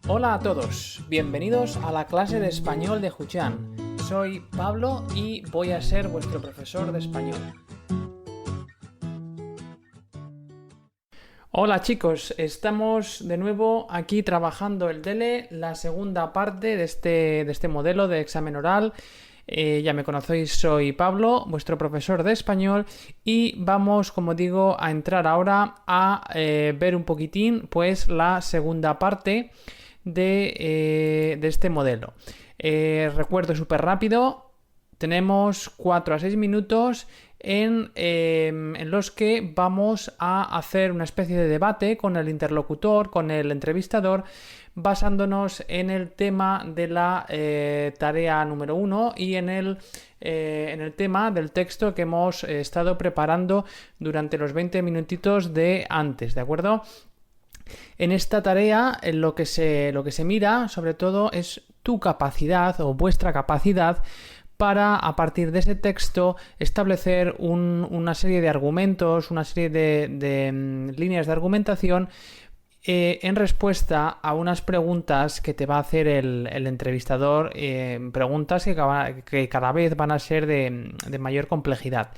Hola a todos, bienvenidos a la clase de español de Huchan. Soy Pablo y voy a ser vuestro profesor de español. Hola chicos, estamos de nuevo aquí trabajando el DELE, la segunda parte de este modelo de examen oral. Ya me conocéis, soy Pablo, vuestro profesor de español, y vamos, como digo, a entrar ahora a ver un poquitín pues la segunda parte de este modelo. Recuerdo súper rápido, tenemos 4 a 6 minutos en los que vamos a hacer una especie de debate con el interlocutor, con el entrevistador, basándonos en el tema de la tarea número 1 y en el tema del texto que hemos estado preparando durante los 20 minutitos de antes, ¿de acuerdo? En esta tarea lo que se mira sobre todo es tu capacidad o vuestra capacidad para, a partir de ese texto, establecer una serie de argumentos, una serie de líneas de argumentación en respuesta a unas preguntas que te va a hacer el entrevistador, preguntas que cada vez van a ser de mayor complejidad.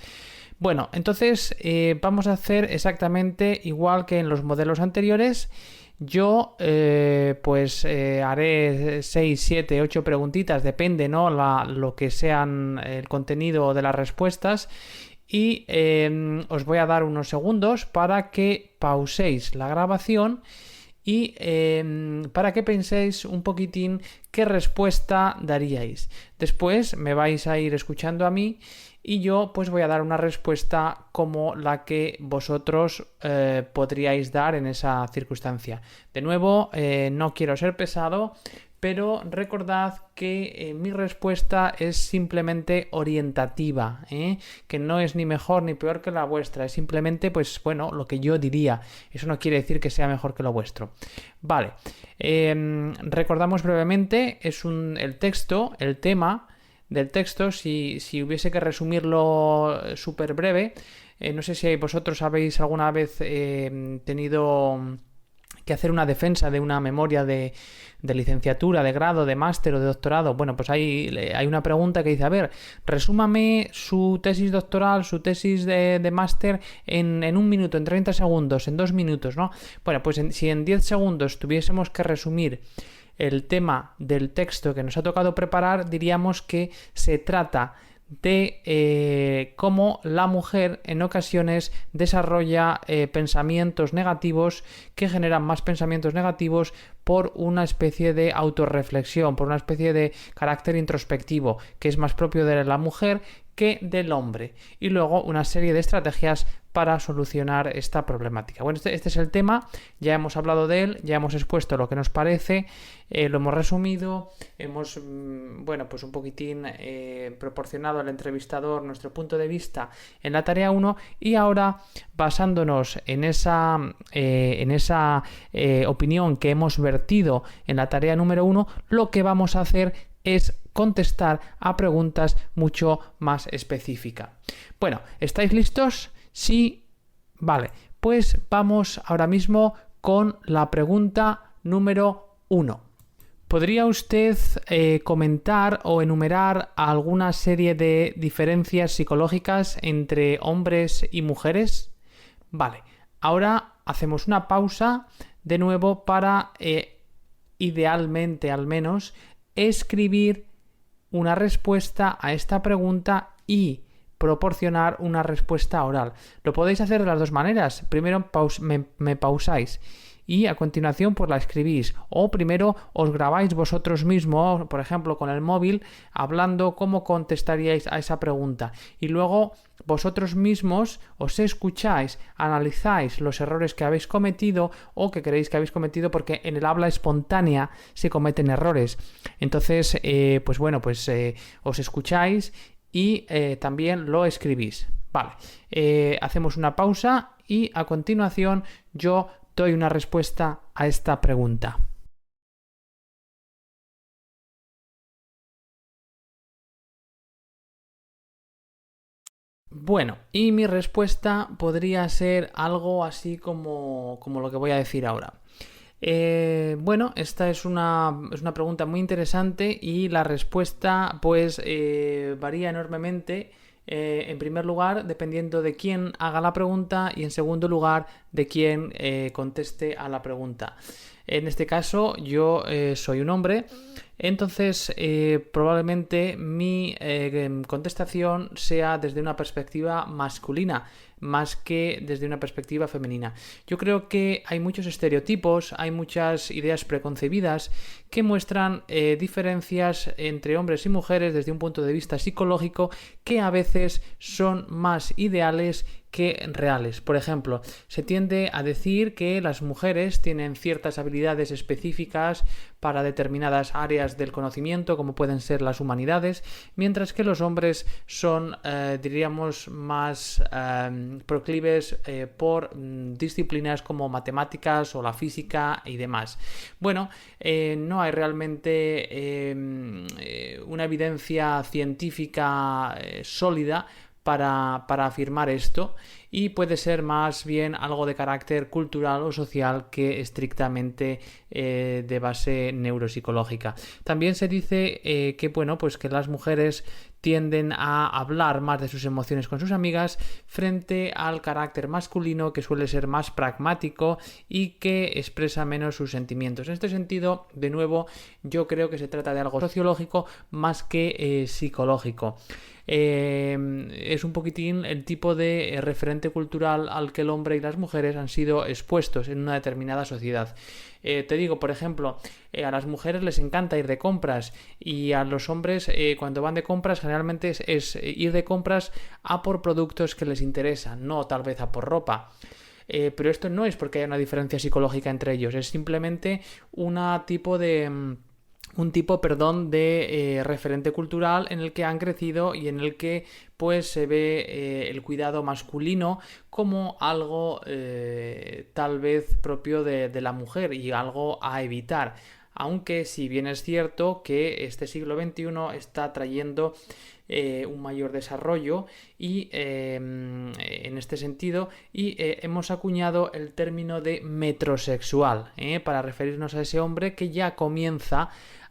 Bueno, entonces vamos a hacer exactamente igual que en los modelos anteriores. Yo haré 6, 7, 8 preguntitas, depende, ¿no? Lo que sean el contenido de las respuestas. Y os voy a dar unos segundos para que pauséis la grabación y para que penséis un poquitín qué respuesta daríais. Después me vais a ir escuchando a mí y yo pues voy a dar una respuesta como la que vosotros podríais dar en esa circunstancia. De nuevo, no quiero ser pesado, pero recordad que mi respuesta es simplemente orientativa, que no es ni mejor ni peor que la vuestra, es simplemente, pues bueno, lo que yo diría. Eso no quiere decir que sea mejor que lo vuestro. Vale, recordamos brevemente, es el texto, el tema del texto, si hubiese que resumirlo súper breve, no sé si vosotros habéis alguna vez tenido que hacer una defensa de una memoria de licenciatura, de grado, de máster o de doctorado. Bueno, pues hay una pregunta que dice, a ver, resúmame su tesis doctoral, su tesis de máster en 1 minuto, en 30 segundos, en 2 minutos, ¿no? Bueno, pues si en 10 segundos tuviésemos que resumir el tema del texto que nos ha tocado preparar, diríamos que se trata de cómo la mujer en ocasiones desarrolla pensamientos negativos que generan más pensamientos negativos por una especie de autorreflexión, por una especie de carácter introspectivo que es más propio de la mujer que del hombre, y luego una serie de estrategias para solucionar esta problemática. Bueno, este es el tema, ya hemos hablado de él, ya hemos expuesto lo que nos parece, lo hemos resumido, hemos, pues un poquitín proporcionado al entrevistador nuestro punto de vista en la tarea 1, y ahora, basándonos en esa opinión que hemos vertido en la tarea número 1, lo que vamos a hacer es contestar a preguntas mucho más específicas. Bueno, ¿estáis listos? Sí, vale. Pues vamos ahora mismo con la pregunta número 1. ¿Podría usted comentar o enumerar alguna serie de diferencias psicológicas entre hombres y mujeres? Vale, ahora hacemos una pausa de nuevo para, idealmente al menos, escribir una respuesta a esta pregunta y proporcionar una respuesta oral. Lo podéis hacer de las dos maneras. Primero me pausáis y a continuación pues la escribís, o primero os grabáis vosotros mismos, por ejemplo con el móvil, hablando cómo contestaríais a esa pregunta, y luego vosotros mismos os escucháis, analizáis los errores que habéis cometido o que creéis que habéis cometido, porque en el habla espontánea se cometen errores. Entonces, os escucháis y también lo escribís. Vale, hacemos una pausa y a continuación yo doy una respuesta a esta pregunta. Bueno, y mi respuesta podría ser algo así como lo que voy a decir ahora. Bueno, esta es una pregunta muy interesante y la respuesta pues varía enormemente. En primer lugar, dependiendo de quién haga la pregunta y en segundo lugar, de quién conteste a la pregunta. En este caso, yo soy un hombre, entonces probablemente mi contestación sea desde una perspectiva masculina más que desde una perspectiva femenina. Yo creo que hay muchos estereotipos, hay muchas ideas preconcebidas que muestran diferencias entre hombres y mujeres desde un punto de vista psicológico que a veces son más ideales que reales. Por ejemplo, se tiende a decir que las mujeres tienen ciertas habilidades específicas para determinadas áreas del conocimiento, como pueden ser las humanidades, mientras que los hombres son, diríamos, más proclives por disciplinas como matemáticas o la física y demás. Bueno, no hay realmente una evidencia científica sólida para afirmar esto y puede ser más bien algo de carácter cultural o social que estrictamente de base neuropsicológica. También se dice que bueno, pues que las mujeres tienden a hablar más de sus emociones con sus amigas frente al carácter masculino que suele ser más pragmático y que expresa menos sus sentimientos. En este sentido, de nuevo, yo creo que se trata de algo sociológico más que psicológico. Es un poquitín el tipo de referente cultural al que el hombre y las mujeres han sido expuestos en una determinada sociedad. Te digo, por ejemplo, a las mujeres les encanta ir de compras y a los hombres cuando van de compras generalmente es ir de compras a por productos que les interesan, no tal vez a por ropa. Pero esto no es porque haya una diferencia psicológica entre ellos, es simplemente un tipo de referente cultural en el que han crecido y en el que pues se ve el cuidado masculino como algo tal vez propio de la mujer y algo a evitar. Aunque si bien es cierto que este siglo XXI está trayendo un mayor desarrollo y en este sentido hemos acuñado el término de metrosexual para referirnos a ese hombre que ya comienza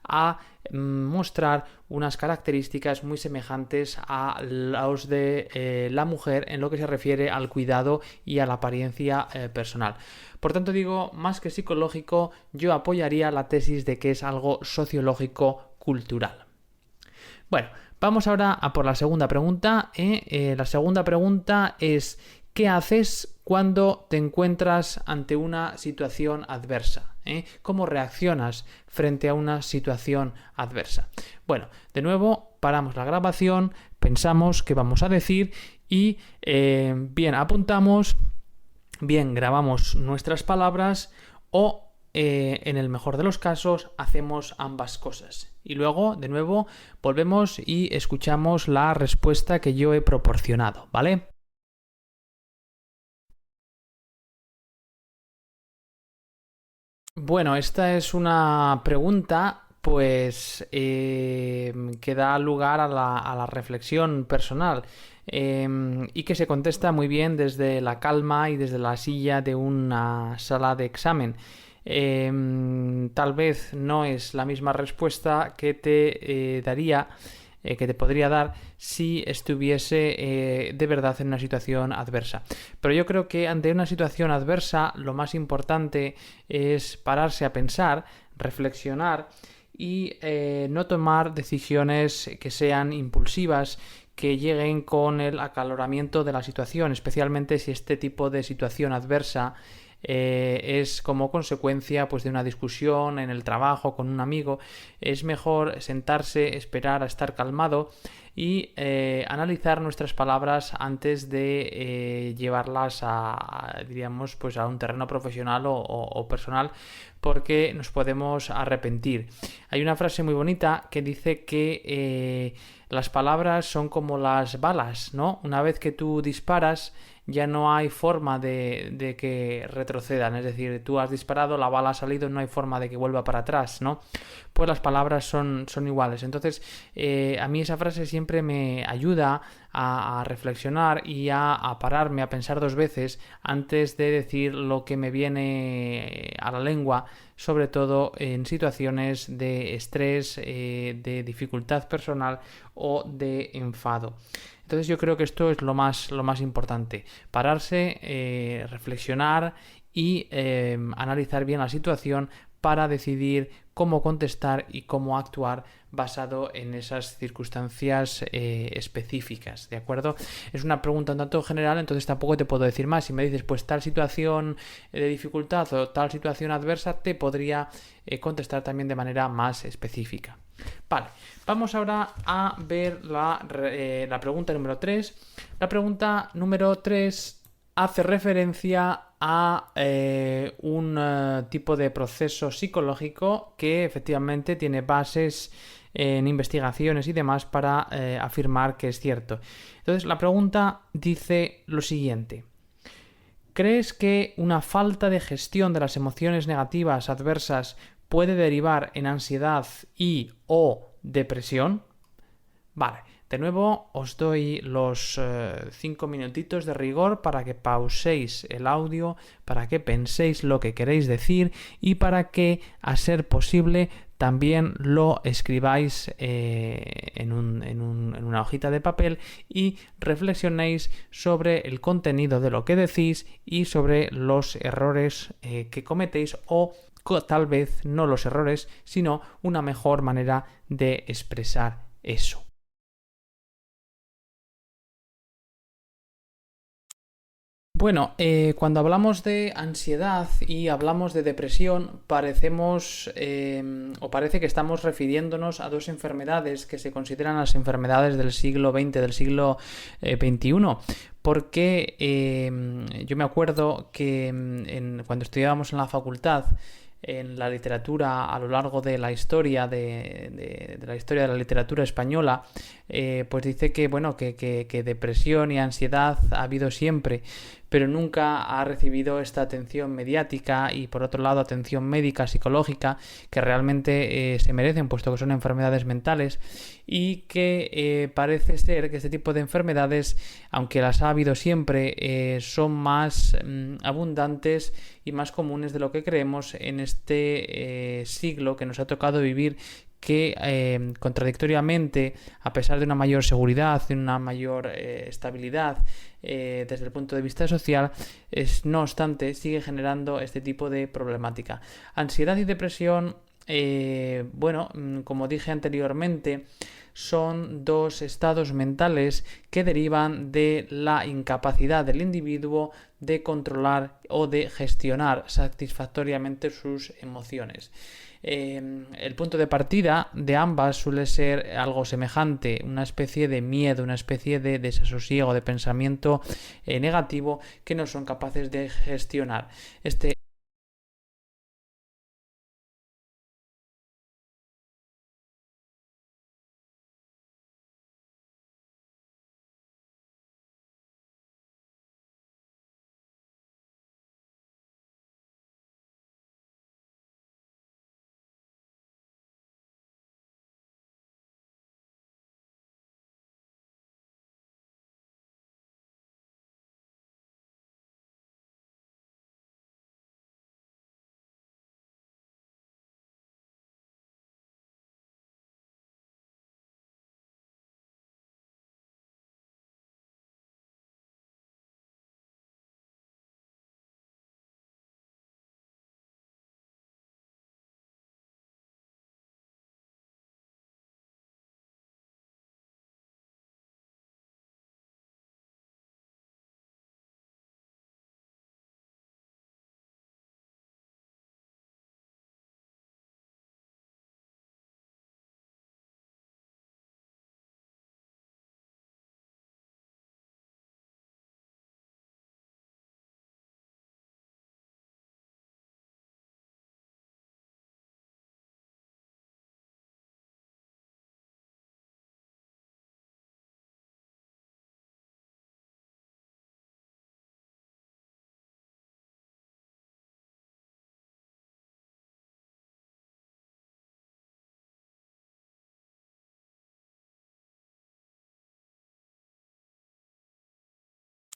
a mostrar unas características muy semejantes a los de la mujer en lo que se refiere al cuidado y a la apariencia personal. Por tanto, digo, más que psicológico, yo apoyaría la tesis de que es algo sociológico-cultural. Bueno, vamos ahora a por la segunda pregunta. La segunda pregunta es: ¿qué haces cuando te encuentras ante una situación adversa? ¿Cómo reaccionas frente a una situación adversa? Bueno, de nuevo, paramos la grabación, pensamos qué vamos a decir y bien apuntamos, bien grabamos nuestras palabras o en el mejor de los casos hacemos ambas cosas. Y luego, de nuevo, volvemos y escuchamos la respuesta que yo he proporcionado, ¿vale? Bueno, esta es una pregunta pues que da lugar a la reflexión personal y que se contesta muy bien desde la calma y desde la silla de una sala de examen. Tal vez no es la misma respuesta que te daría que te podría dar si estuviese de verdad en una situación adversa. Pero yo creo que ante una situación adversa lo más importante es pararse a pensar, reflexionar y no tomar decisiones que sean impulsivas, que lleguen con el acaloramiento de la situación, especialmente si este tipo de situación adversa es como consecuencia pues de una discusión en el trabajo con un amigo. Es mejor sentarse, esperar a estar calmado y analizar nuestras palabras antes de llevarlas diríamos, pues a un terreno profesional o personal, porque nos podemos arrepentir. Hay una frase muy bonita que dice que las palabras son como las balas, ¿no? Una vez que tú disparas, ya no hay forma de que retrocedan, es decir, tú has disparado, la bala ha salido, no hay forma de que vuelva para atrás, ¿no? Pues las palabras son iguales. Entonces, a mí esa frase siempre me ayuda a reflexionar y a pararme, a pensar dos veces antes de decir lo que me viene a la lengua, sobre todo en situaciones de estrés, de dificultad personal o de enfado. Entonces yo creo que esto es lo más importante, pararse, reflexionar y analizar bien la situación para decidir cómo contestar y cómo actuar basado en esas circunstancias específicas, ¿de acuerdo? Es una pregunta un tanto general, entonces tampoco te puedo decir más. Si me dices, pues tal situación de dificultad o tal situación adversa, te podría contestar también de manera más específica. Vale, vamos ahora a ver la pregunta número 3. La pregunta número 3 hace referencia a un tipo de proceso psicológico que efectivamente tiene bases en investigaciones y demás para afirmar que es cierto. Entonces la pregunta dice lo siguiente. ¿Crees que una falta de gestión de las emociones negativas adversas puede derivar en ansiedad y o depresión? Vale, de nuevo os doy los 5 minutitos de rigor para que pauséis el audio, para que penséis lo que queréis decir y para que, a ser posible, también lo escribáis en una hojita de papel y reflexionéis sobre el contenido de lo que decís y sobre los errores que cometéis o tal vez no los errores, sino una mejor manera de expresar eso. Bueno, cuando hablamos de ansiedad y hablamos de depresión, parecemos o parece que estamos refiriéndonos a dos enfermedades que se consideran las enfermedades del siglo XX, del siglo XXI, porque yo me acuerdo que cuando estudiábamos en la facultad, en la literatura a lo largo de la historia de la historia de la literatura española, pues dice que bueno que depresión y ansiedad ha habido siempre, pero nunca ha recibido esta atención mediática y por otro lado atención médica, psicológica, que realmente se merecen, puesto que son enfermedades mentales y que parece ser que este tipo de enfermedades, aunque las ha habido siempre, son más abundantes y más comunes de lo que creemos en este siglo que nos ha tocado vivir, que contradictoriamente, a pesar de una mayor seguridad, de una mayor estabilidad desde el punto de vista social, no obstante sigue generando este tipo de problemática. Ansiedad y depresión, bueno, como dije anteriormente, son dos estados mentales que derivan de la incapacidad del individuo de controlar o de gestionar satisfactoriamente sus emociones. El punto de partida de ambas suele ser algo semejante, una especie de miedo, una especie de desasosiego, de pensamiento negativo que no son capaces de gestionar. Este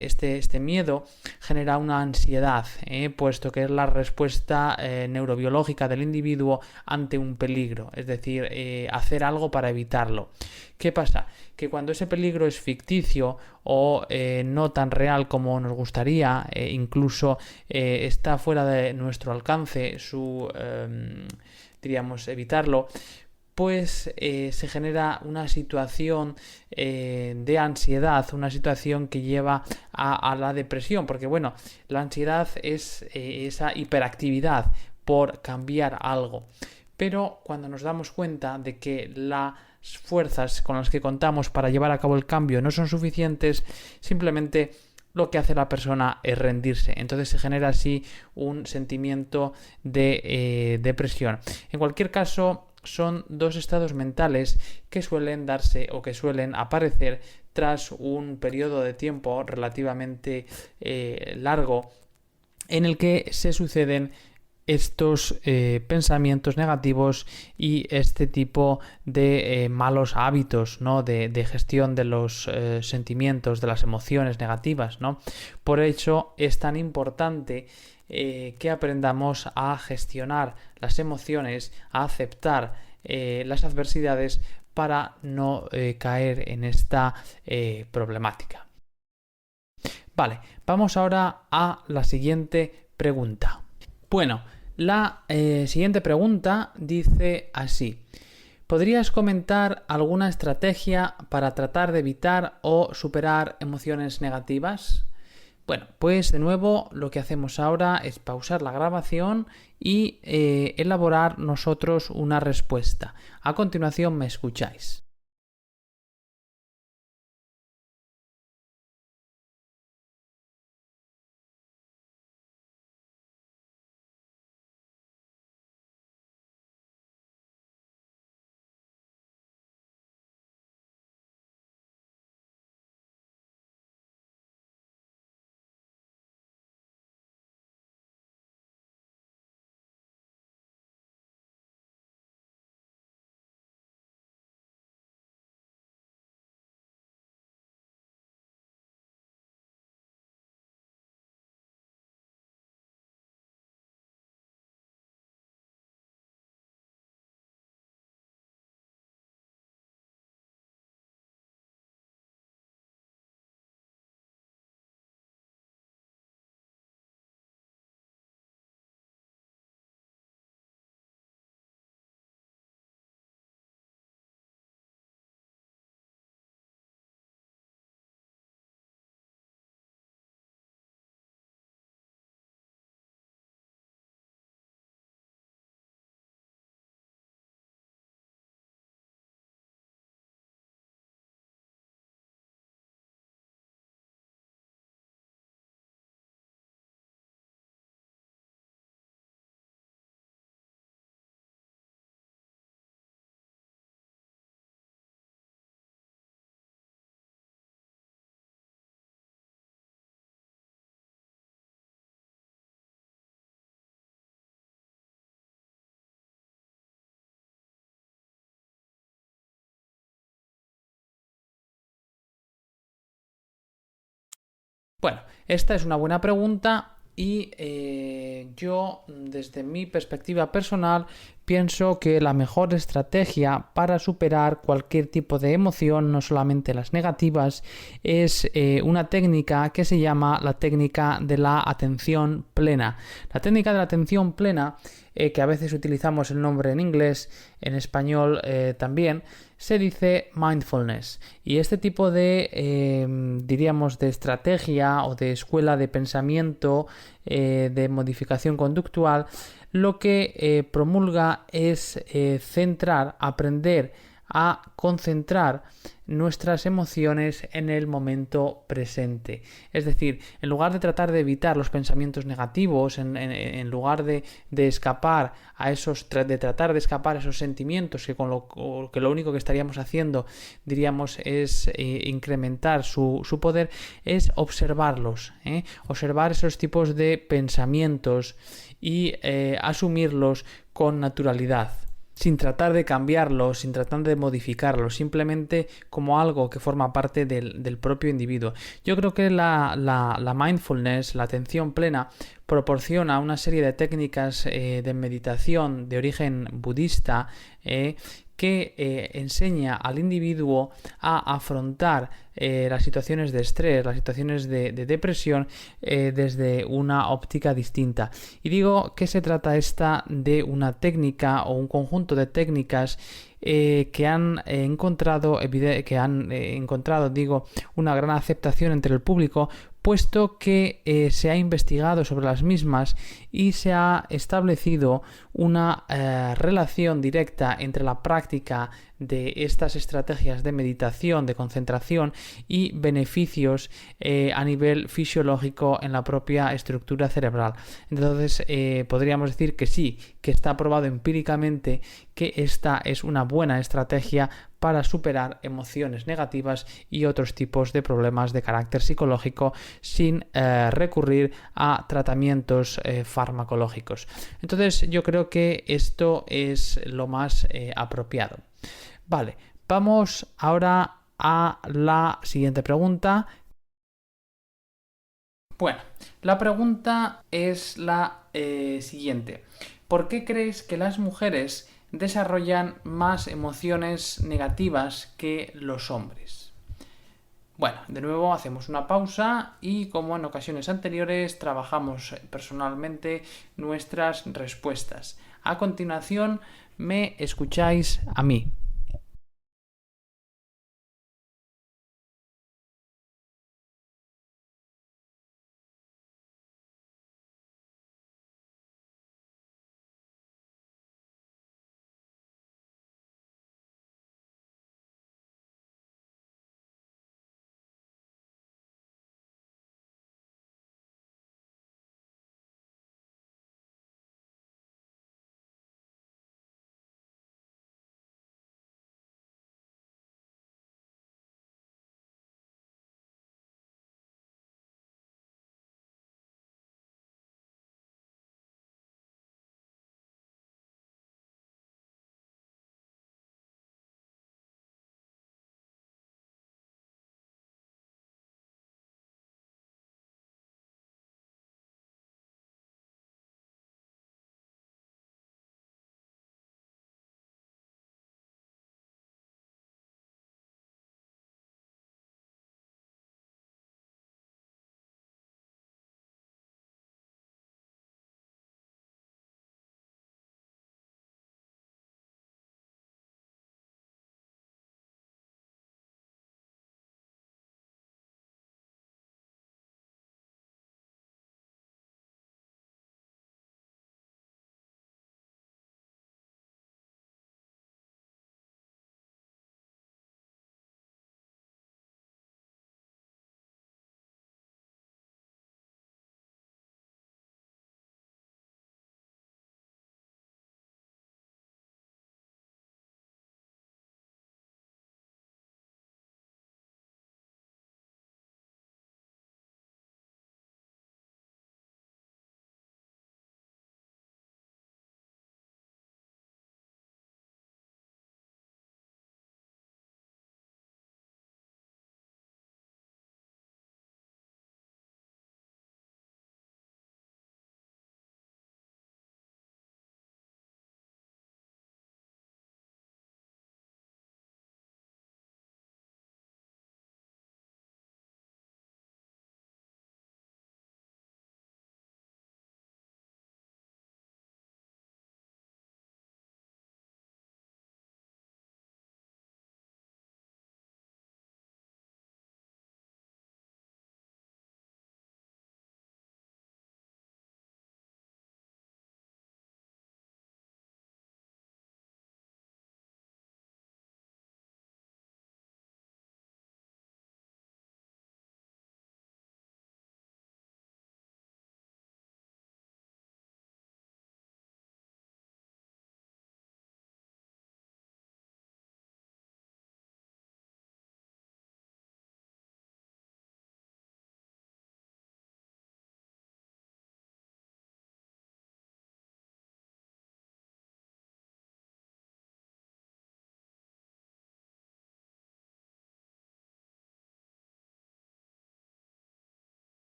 Este miedo genera una ansiedad, puesto que es la respuesta neurobiológica del individuo ante un peligro, es decir, hacer algo para evitarlo. ¿Qué pasa? Que cuando ese peligro es ficticio o no tan real como nos gustaría, incluso está fuera de nuestro alcance diríamos, evitarlo, pues se genera una situación de ansiedad, una situación que lleva a la depresión, porque bueno, la ansiedad es esa hiperactividad por cambiar algo, pero cuando nos damos cuenta de que las fuerzas con las que contamos para llevar a cabo el cambio no son suficientes, simplemente lo que hace la persona es rendirse. Entonces se genera así un sentimiento de depresión. En cualquier caso, son dos estados mentales que suelen darse o que suelen aparecer tras un periodo de tiempo relativamente largo en el que se suceden estos pensamientos negativos y este tipo de malos hábitos, ¿no? de gestión de los sentimientos, de las emociones negativas, ¿no? Por eso es tan importante que aprendamos a gestionar las emociones, a aceptar las adversidades para no caer en esta problemática. Vale, vamos ahora a la siguiente pregunta. Bueno, la siguiente pregunta dice así: ¿podrías comentar alguna estrategia para tratar de evitar o superar emociones negativas? Bueno, pues de nuevo lo que hacemos ahora es pausar la grabación y elaborar nosotros una respuesta. A continuación me escucháis. Bueno, esta es una buena pregunta y yo, desde mi perspectiva personal, pienso que la mejor estrategia para superar cualquier tipo de emoción, no solamente las negativas, es una técnica que se llama la técnica de la atención plena. La técnica de la atención plena, que a veces utilizamos el nombre en inglés, en español también, se dice mindfulness. Y este tipo de, diríamos, de estrategia o de escuela de pensamiento, de modificación conductual, lo que promulga es centrar, aprender a concentrar nuestras emociones en el momento presente. Es decir, en lugar de tratar de evitar los pensamientos negativos, en lugar de escapar a esos, de tratar de escapar a esos sentimientos que lo único que estaríamos haciendo, diríamos, es incrementar su poder, es observarlos, observar esos tipos de pensamientos y asumirlos con naturalidad. sin tratar de cambiarlo, sin tratar de modificarlo, simplemente como algo que forma parte del propio individuo. Yo creo que la mindfulness, la atención plena, proporciona una serie de técnicas de meditación de origen budista que enseña al individuo a afrontar las situaciones de estrés, las situaciones de depresión desde una óptica distinta. Y digo que se trata esta de una técnica o un conjunto de técnicas que han encontrado, digo, una gran aceptación entre el público, puesto que se ha investigado sobre las mismas y se ha establecido una relación directa entre la práctica de estas estrategias de meditación, de concentración y beneficios a nivel fisiológico en la propia estructura cerebral. Entonces, podríamos decir que sí, que está probado empíricamente que esta es una buena estrategia para superar emociones negativas y otros tipos de problemas de carácter psicológico sin recurrir a tratamientos farmacológicos. Entonces yo creo que esto es lo más apropiado. Vale, vamos ahora a la siguiente pregunta. Bueno, la pregunta es la siguiente. ¿Por qué crees que las mujeres desarrollan más emociones negativas que los hombres? Bueno, de nuevo hacemos una pausa y como en ocasiones anteriores trabajamos personalmente nuestras respuestas. A continuación me escucháis a mí.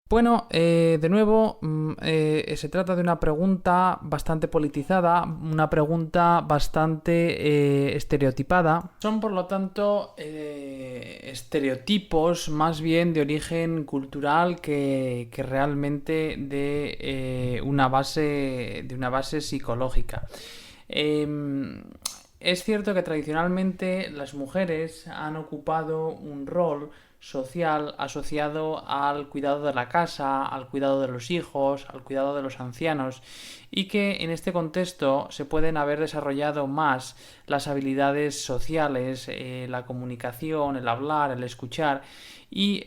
Bueno, de nuevo, se trata de una pregunta bastante politizada, una pregunta bastante estereotipada. Son, por lo tanto, estereotipos más bien de origen cultural que realmente de una base psicológica. Es cierto que tradicionalmente las mujeres han ocupado un rol social asociado al cuidado de la casa, al cuidado de los hijos, al cuidado de los ancianos, y que en este contexto se pueden haber desarrollado más las habilidades sociales, la comunicación, el hablar, el escuchar, y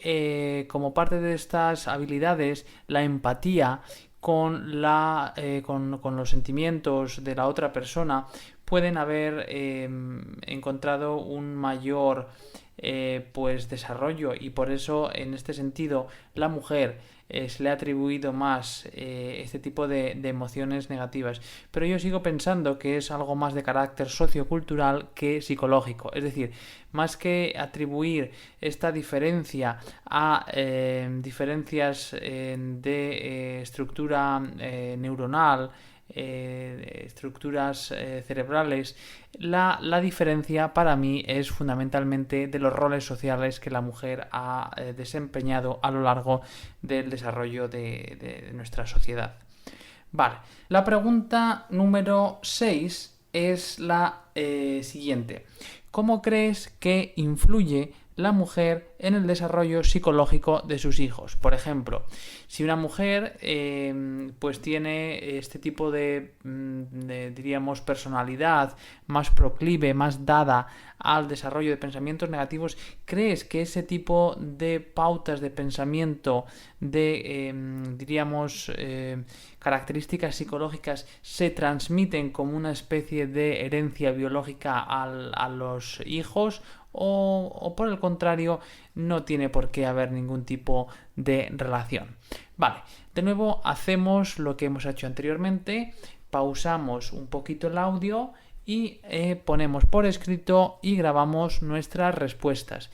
como parte de estas habilidades, la empatía con los sentimientos de la otra persona pueden haber encontrado un mayor pues desarrollo, y por eso en este sentido la mujer se le ha atribuido más este tipo de emociones negativas, pero yo sigo pensando que es algo más de carácter sociocultural que psicológico. Es decir, más que atribuir esta diferencia a diferencias de estructura neuronal, estructuras cerebrales, la diferencia para mí es fundamentalmente de los roles sociales que la mujer ha desempeñado a lo largo del desarrollo de nuestra sociedad. Vale, la pregunta número 6 es la siguiente. ¿Cómo crees que influye la mujer en el desarrollo psicológico de sus hijos? Por ejemplo, si una mujer pues tiene este tipo diríamos, personalidad más proclive, más dada al desarrollo de pensamientos negativos, ¿crees que ese tipo de pautas de pensamiento, diríamos, características psicológicas se transmiten como una especie de herencia biológica a los hijos, o por el contrario no tiene por qué haber ningún tipo de relación? Vale, de nuevo hacemos lo que hemos hecho anteriormente, pausamos un poquito el audio y ponemos por escrito y grabamos nuestras respuestas.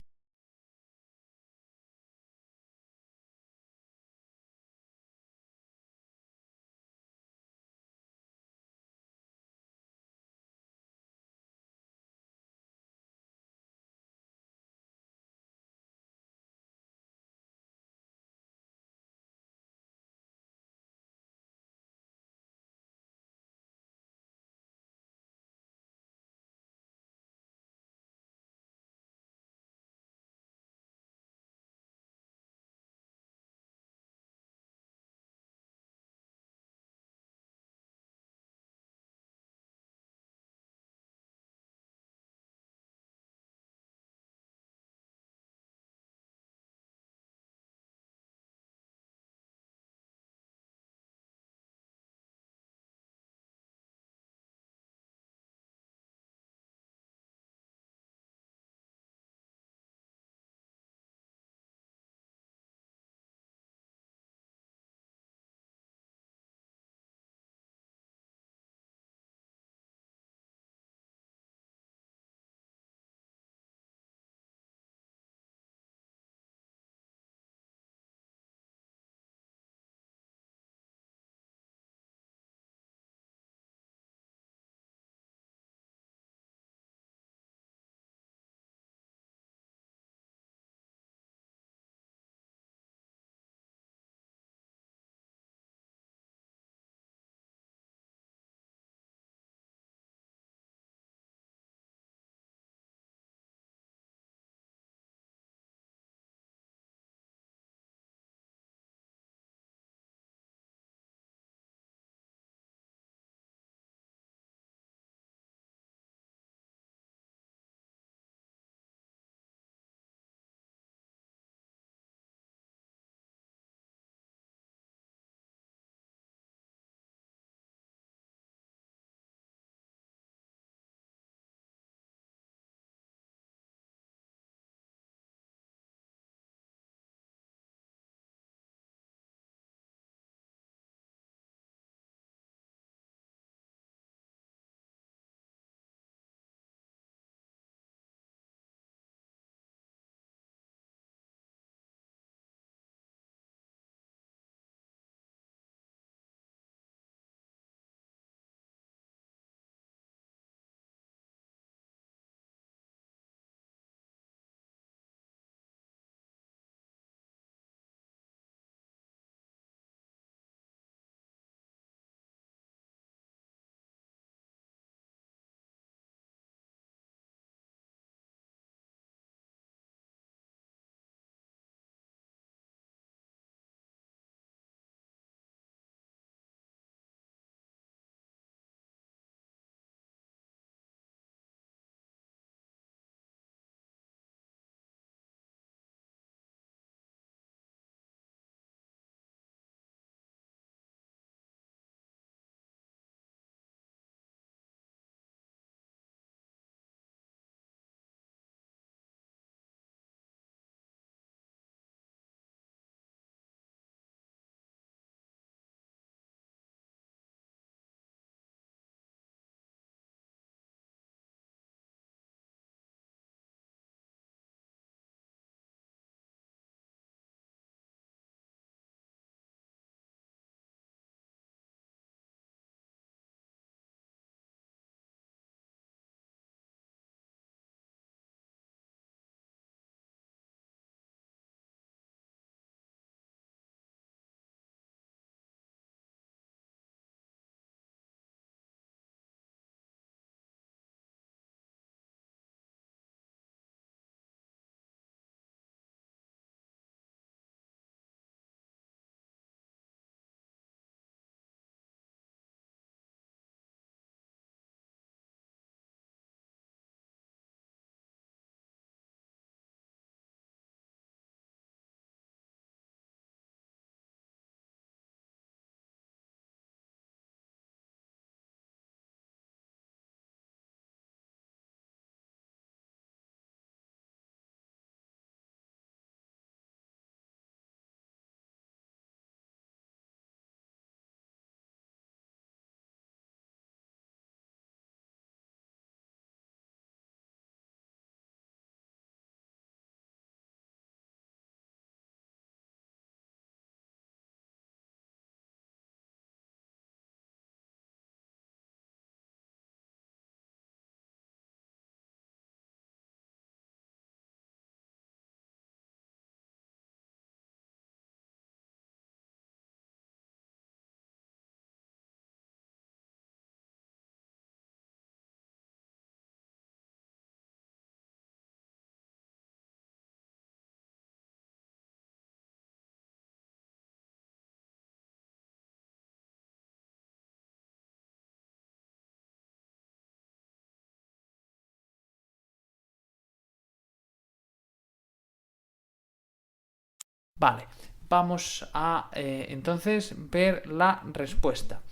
Vale, vamos a entonces ver la respuesta.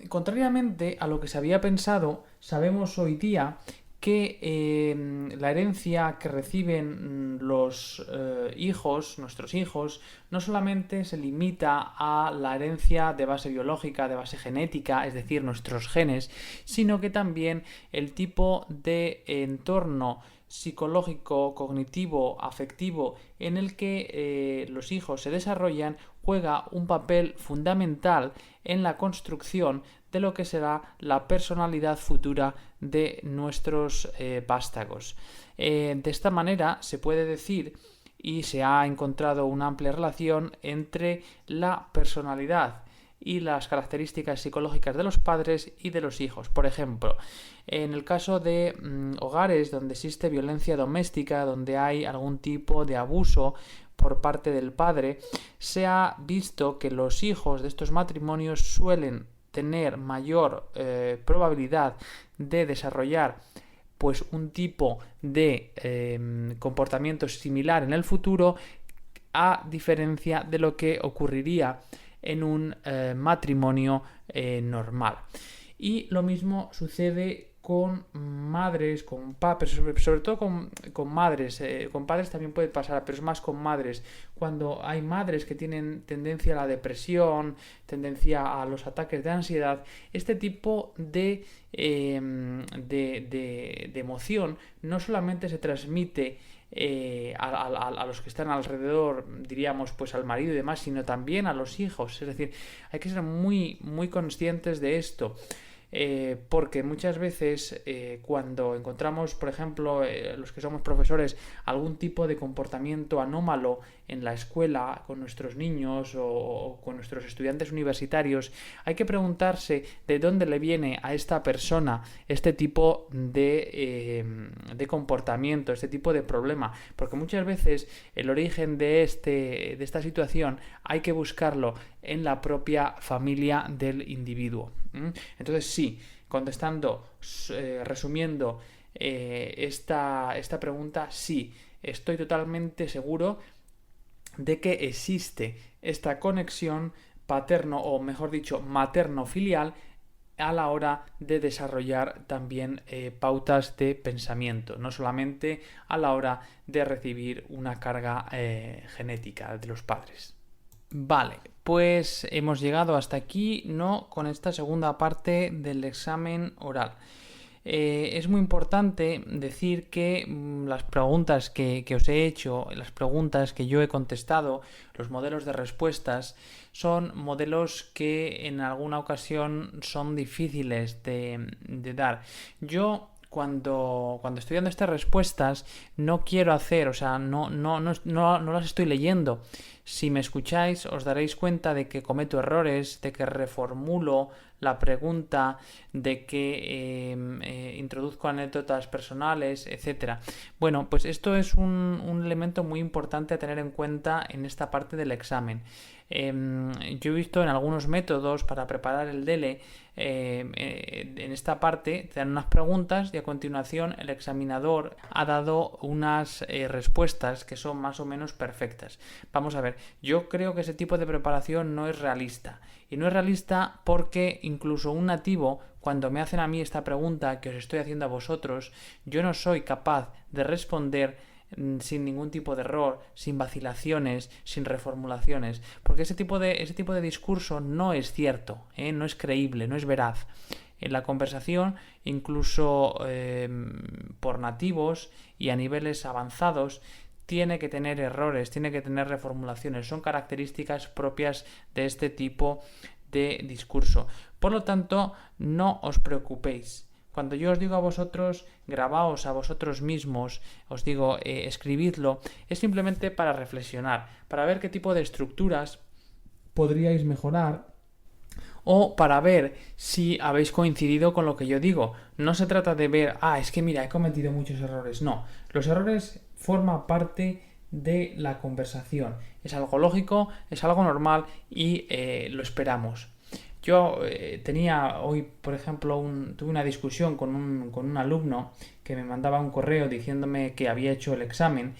Contrariamente a lo que se había pensado, sabemos hoy día que la herencia que reciben los hijos, nuestros hijos, no solamente se limita a la herencia de base biológica, de base genética, es decir, nuestros genes, sino que también el tipo de entorno psicológico, cognitivo, afectivo en el que los hijos se desarrollan juega un papel fundamental en la construcción de lo que será la personalidad futura de nuestros vástagos. De esta manera se puede decir y se ha encontrado una amplia relación entre la personalidad y las características psicológicas de los padres y de los hijos. Por ejemplo, en el caso de hogares donde existe violencia doméstica, donde hay algún tipo de abuso por parte del padre, se ha visto que los hijos de estos matrimonios suelen tener mayor probabilidad de desarrollar pues un tipo de comportamiento similar en el futuro, a diferencia de lo que ocurriría en un matrimonio normal. Y lo mismo sucede con madres, con padres, sobre todo con madres, con padres también puede pasar, pero es más con madres. Cuando hay madres que tienen tendencia a la depresión, tendencia a los ataques de ansiedad, este tipo de emoción no solamente se transmite a los que están alrededor, diríamos, pues al marido y demás, sino también a los hijos. Es decir, hay que ser muy, muy conscientes de esto. Porque muchas veces cuando encontramos, por ejemplo, los que somos profesores, algún tipo de comportamiento anómalo en la escuela con nuestros niños o con nuestros estudiantes universitarios, hay que preguntarse de dónde le viene a esta persona este tipo de comportamiento, este tipo de problema, porque muchas veces el origen de esta situación hay que buscarlo en la propia familia del individuo. Entonces sí, contestando, resumiendo esta pregunta, sí, estoy totalmente seguro de que existe esta conexión paterno o mejor dicho materno-filial a la hora de desarrollar también pautas de pensamiento, no solamente a la hora de recibir una carga genética de los padres. Vale, pues hemos llegado hasta aquí, ¿no? Con esta segunda parte del examen oral. Es muy importante decir que las preguntas que os he hecho, las preguntas que yo he contestado, los modelos de respuestas, son modelos que en alguna ocasión son difíciles de dar. Yo cuando estoy dando estas respuestas no quiero hacer, o sea, no las estoy leyendo. Si me escucháis os daréis cuenta de que cometo errores, de que reformulo la pregunta, de que introduzco anécdotas personales, etcétera. Bueno, pues esto es un elemento muy importante a tener en cuenta en esta parte del examen. Yo he visto en algunos métodos para preparar el DELE, en esta parte te dan unas preguntas y a continuación el examinador ha dado unas respuestas que son más o menos perfectas. Vamos a ver, yo creo que ese tipo de preparación no es realista. Y no es realista porque incluso un nativo, cuando me hacen a mí esta pregunta que os estoy haciendo a vosotros, yo no soy capaz de responder sin ningún tipo de error, sin vacilaciones, sin reformulaciones, porque ese tipo de discurso no es cierto, no es creíble, no es veraz. En la conversación, incluso por nativos y a niveles avanzados, tiene que tener errores, tiene que tener reformulaciones, son características propias de este tipo de discurso. Por lo tanto, no os preocupéis. Cuando yo os digo a vosotros, grabaos a vosotros mismos, os digo, escribidlo, es simplemente para reflexionar, para ver qué tipo de estructuras podríais mejorar o para ver si habéis coincidido con lo que yo digo. No se trata de ver, es que mira, he cometido muchos errores. No, los errores forman parte de la conversación. Es algo lógico, es algo normal y lo esperamos. Yo tenía hoy, por ejemplo, tuve una discusión con un alumno que me mandaba un correo diciéndome que había hecho el examen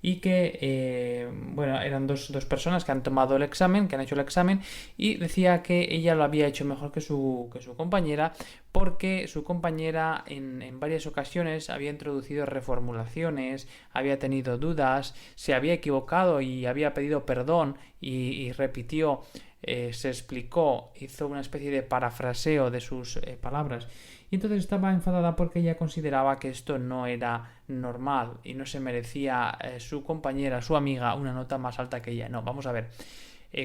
y que, bueno, eran dos personas que han tomado el examen, que han hecho el examen, y decía que ella lo había hecho mejor que su compañera, porque su compañera en varias ocasiones había introducido reformulaciones, había tenido dudas, se había equivocado y había pedido perdón y repitió, se explicó, hizo una especie de parafraseo de sus palabras. Y entonces estaba enfadada porque ella consideraba que esto no era normal y no se merecía su compañera, su amiga, una nota más alta que ella. No, vamos a ver.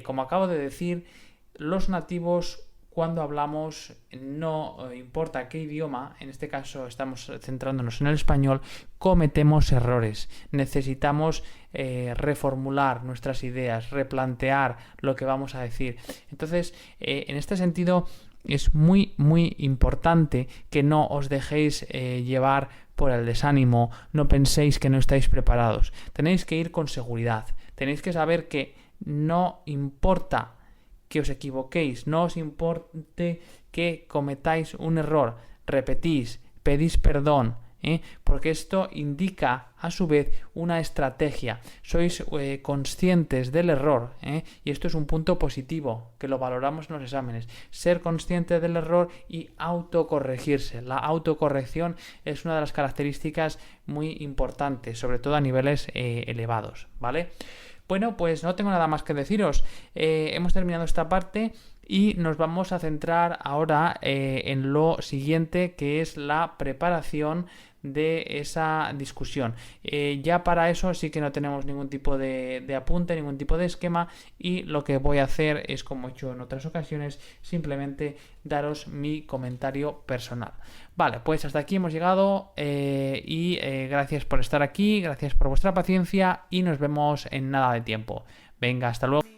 Como acabo de decir, los nativos, cuando hablamos, no importa qué idioma, en este caso estamos centrándonos en el español, cometemos errores. Necesitamos reformular nuestras ideas, replantear lo que vamos a decir. Entonces, en este sentido, es muy importante que no os dejéis llevar por el desánimo, no penséis que no estáis preparados. Tenéis que ir con seguridad. Tenéis que saber que no importa que os equivoquéis, no os importe que cometáis un error, repetís, pedís perdón, porque esto indica a su vez una estrategia. Sois conscientes del error, y esto es un punto positivo que lo valoramos en los exámenes. Ser consciente del error y autocorregirse. La autocorrección es una de las características muy importantes, sobre todo a niveles elevados, ¿vale? Bueno, pues no tengo nada más que deciros. Hemos terminado esta parte y nos vamos a centrar ahora en lo siguiente, que es la preparación de esa discusión. Ya para eso sí que no tenemos ningún tipo de apunte, ningún tipo de esquema, y lo que voy a hacer es, como he hecho en otras ocasiones, simplemente daros mi comentario personal. Vale, pues hasta aquí hemos llegado y gracias por estar aquí, gracias por vuestra paciencia y nos vemos en nada de tiempo. Venga, hasta luego.